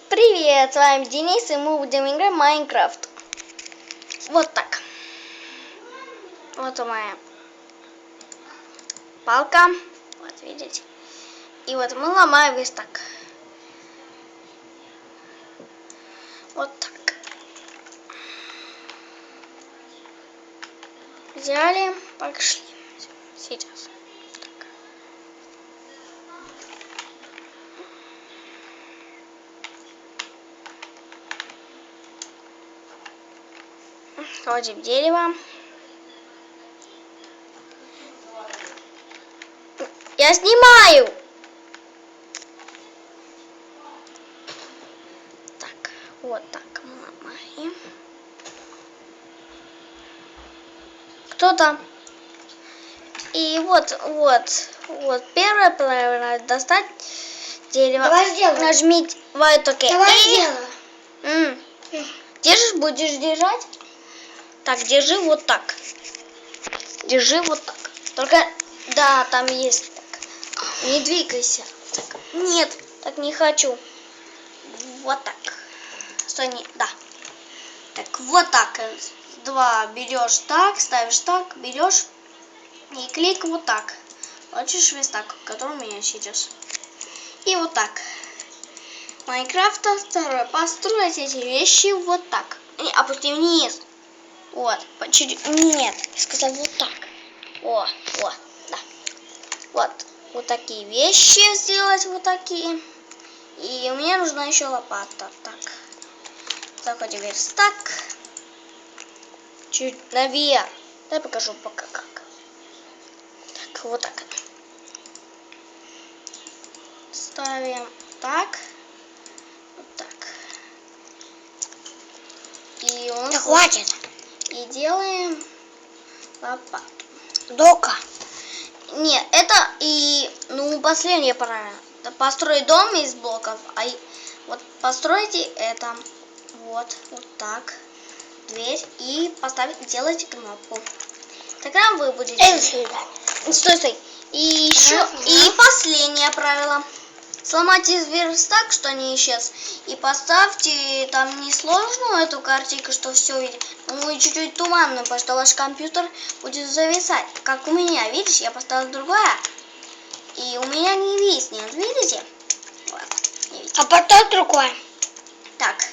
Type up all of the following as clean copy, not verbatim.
Привет, с вами Денис, и мы будем играть в Майнкрафт. Вот так. Вот моя палка. Вот, видите. И вот мы ломаем весь так. Вот так. Взяли, пошли. Сейчас. Так. Ходим дерево. Я снимаю. Так, вот так мы ломаем. Кто там? И вот первое правило достать дерево. Давай сделаем. Нажмите вот OK. Давай сделаем. Держишь, будешь держать? Так, держи вот так. Держи вот так. Только, да, там есть. Так. Не двигайся. Так. Нет, так не хочу. Вот так. Стой, не, да. Так, вот так. Два берешь так, ставишь так, берешь и клик вот так. Получишь весь так, который у меня сейчас. И вот так. Майнкрафта второе. Построить эти вещи вот так. И опусти вниз. Вот. Чуть. Нет. Я сказал вот так. О, да. Вот. Вот такие вещи сделать. Вот такие. И мне нужна еще лопата. Так. Заходим в верстак. Чуть наверх. Дай покажу пока как. Так, вот так. Ставим так. Вот так. И он... Да хватит. И делаем лопату. Дока. Нет, это и... Ну, последнее правильно. Построить дом из блоков. Вот постройте это. Вот так. Дверь. И поставить, делайте кнопку. Тогда вы будете... Стой. И еще... И последнее правило. Сломайте верстак, что не исчез. И поставьте там несложную эту картинку, что все видит. Ну и чуть-чуть туманную, потому что ваш компьютер будет зависать. Как у меня, видишь, я поставила другое. И у меня не виснет, видите? Вот, не видите. А потом другое. Так,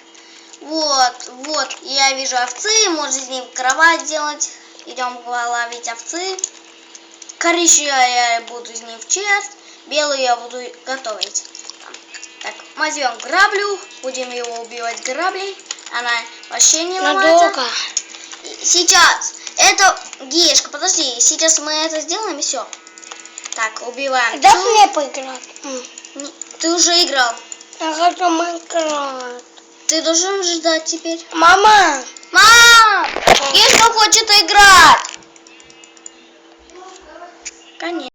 вот, я вижу овцы, можно с ним кровать делать. Идем ловить овцы. Коричневую я буду с ним в честь. Белую я буду готовить. Так, возьмем граблю, будем его убивать граблей. Она вообще не ломается. Сейчас, это гешка, подожди, сейчас мы это сделаем и все. Так, убиваем. Дай мне поиграть. Ты уже играл. Я хочу Майнкрафт. Ты должен ждать теперь. Мама! Мам! Гешка хочет играть. Конечно.